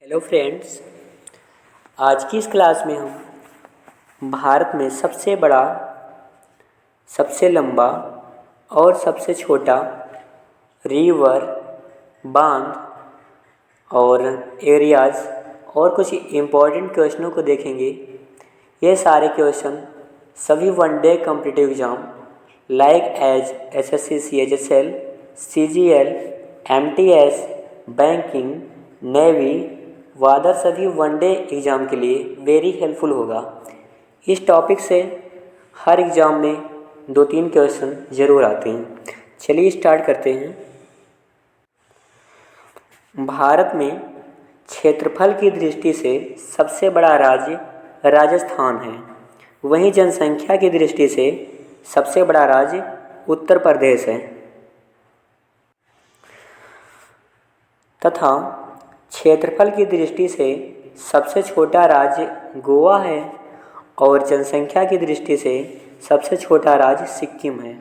Hello friends. आज की इस क्लास में हम भारत में सबसे बड़ा, सबसे लंबा और सबसे छोटा रिवर, बांध और एरियाज़ और कुछ इम्पोर्टेंट क्वेश्चनों को देखेंगे। ये सारे क्वेश्चन सभी one day competitive exam like as SSC, CHSL, CGL, MTS, banking, navy, वादर सभी वनडे एग्ज़ाम के लिए वेरी हेल्पफुल होगा। इस टॉपिक से हर एग्ज़ाम में 2-3 क्वेश्चन ज़रूर आते हैं। चलिए स्टार्ट करते हैं। भारत में क्षेत्रफल की दृष्टि से सबसे बड़ा राज्य राजस्थान है। वहीं जनसंख्या की दृष्टि से सबसे बड़ा राज्य उत्तर प्रदेश है तथा क्षेत्रफल की दृष्टि से सबसे छोटा राज्य गोवा है और जनसंख्या की दृष्टि से सबसे छोटा राज्य सिक्किम है।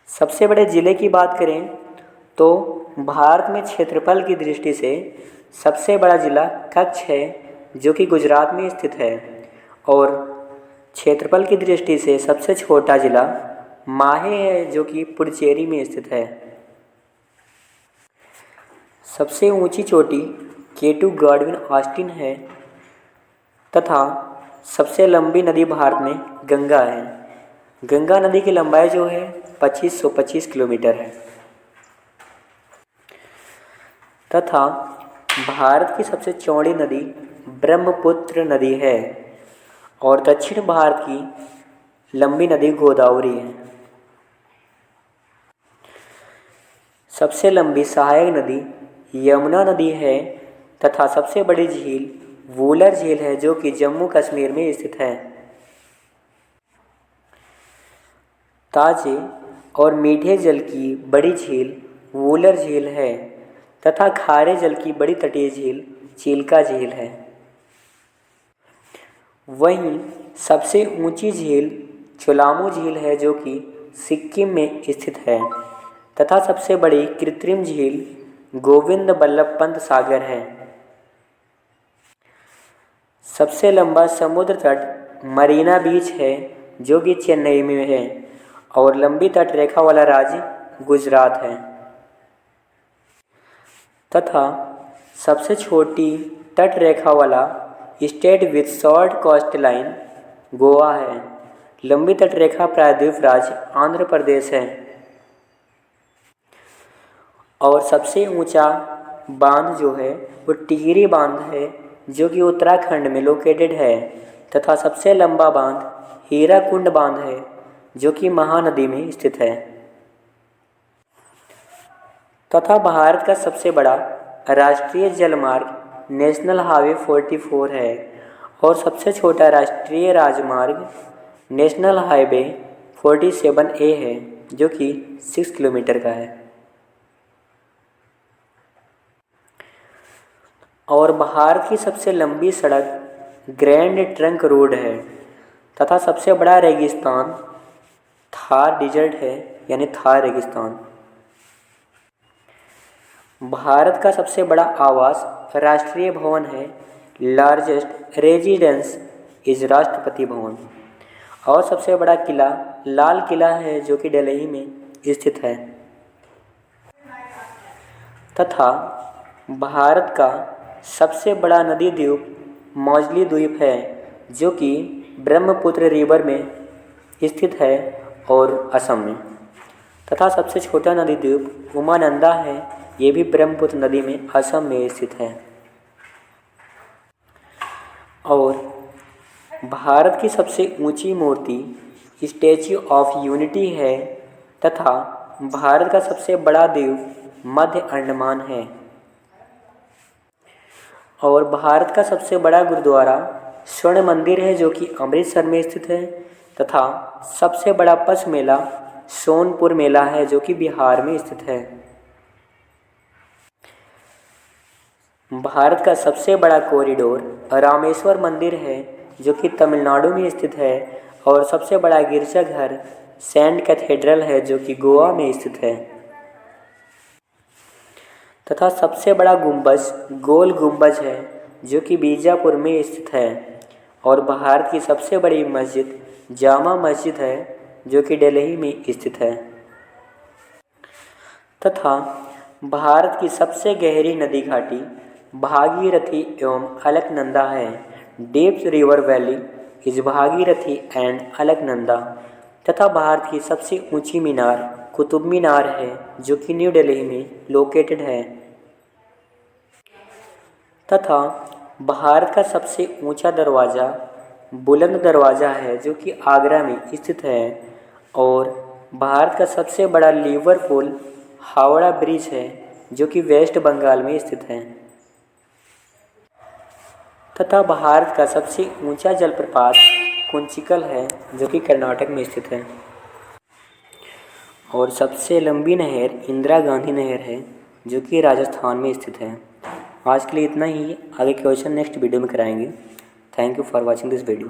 सबसे बड़े ज़िले की बात करें तो भारत में क्षेत्रफल की दृष्टि से सबसे बड़ा ज़िला कच्छ है जो कि गुजरात में स्थित है और क्षेत्रफल की दृष्टि से सबसे छोटा ज़िला माहे है जो कि पुडुचेरी में स्थित है। सबसे ऊंची चोटी केटू गॉडविन ऑस्टिन है तथा सबसे लंबी नदी भारत में गंगा है। गंगा नदी की लंबाई जो है 2525 किलोमीटर है तथा भारत की सबसे चौड़ी नदी ब्रह्मपुत्र नदी है और दक्षिण भारत की लंबी नदी गोदावरी है। सबसे लंबी सहायक नदी यमुना नदी है तथा सबसे बड़ी झील वूलर झील है जो कि जम्मू कश्मीर में स्थित है। ताजे और मीठे जल की बड़ी झील वूलर झील है तथा खारे जल की बड़ी तटीय झील चिल्का झील है। वहीं सबसे ऊंची झील चुलामू झील है जो कि सिक्किम में स्थित है तथा सबसे बड़ी कृत्रिम झील गोविंद बल्लभ पंत सागर है। सबसे लंबा समुद्र तट मरीना बीच है जो कि चेन्नई में है और लंबी तट रेखा वाला राज्य गुजरात है तथा सबसे छोटी तट रेखा वाला state with short coast line Goa है। लंबी तट रेखा प्रायद्वीप राज्य आंध्र प्रदेश है और सबसे ऊंचा बांध जो है वो टिहरी बांध है जो कि उत्तराखंड में लोकेटेड है तथा सबसे लंबा बांध हीराकुंड बांध है जो कि महानदी में स्थित है तथा भारत का सबसे बड़ा राष्ट्रीय जलमार्ग नेशनल हाईवे 44 है और सबसे छोटा राष्ट्रीय राजमार्ग नेशनल हाईवे 47A है जो कि 6 किलोमीटर का है। और भारत की सबसे लंबी सड़क ग्रैंड ट्रंक रोड है तथा सबसे बड़ा रेगिस्तान थार डिजर्ट है यानी थार रेगिस्तान। भारत का सबसे बड़ा आवास राष्ट्रीय भवन है। Largest residence is Rashtrapati Bhavan. और सबसे बड़ा किला लाल किला है जो कि दिल्ली में स्थित है तथा भारत का सबसे बड़ा नदी द्वीप मौजली द्वीप है जो कि ब्रह्मपुत्र रिवर में स्थित है और असम में तथा सबसे छोटा नदी द्वीप उमानंदा है। ये भी ब्रह्मपुत्र नदी में असम में स्थित है। और भारत की सबसे ऊंची मूर्ति स्टैच्यू ऑफ यूनिटी है तथा भारत का सबसे बड़ा द्वीप मध्य अंडमान है। और भारत का सबसे बड़ा गुरुद्वारा स्वर्ण मंदिर है जो कि अमृतसर में स्थित है तथा सबसे बड़ा पशु मेला सोनपुर मेला है जो कि बिहार में स्थित है। भारत का सबसे बड़ा कॉरिडोर रामेश्वर मंदिर है जो कि तमिलनाडु में स्थित है और सबसे बड़ा गिरजाघर सेंट कैथेड्रल है जो कि गोवा में स्थित है। तथा सबसे बड़ा गुंबज गोल गुंबज है जो कि बीजापुर में स्थित है। और भारत की सबसे बड़ी मस्जिद जामा मस्जिद है जो कि दिल्ली में स्थित है। तथा भारत की सबसे गहरी नदी घाटी भागीरथी एवं अलकनंदा है। Deeps river valley is Bhagirathi and Alaknanda. तथा भारत की सबसे ऊंची मीनार कुतुब मीनार है जो कि न्यू दिल्ली में लोकेटेड है। तथा भारत का सबसे ऊंचा दरवाज़ा बुलंद दरवाज़ा है जो कि आगरा में स्थित है। और भारत का सबसे बड़ा लिवरपूल हावड़ा ब्रिज है जो कि वेस्ट बंगाल में स्थित है। तथा भारत का सबसे ऊंचा जलप्रपात कुंचिकल है जो कि कर्नाटक में स्थित है। और सबसे लंबी नहर इंदिरा गांधी नहर है जो कि राजस्थान में स्थित है। आज के लिए इतना ही। आगे क्वेश्चन नेक्स्ट वीडियो में कराएंगे। Thank you for watching this video.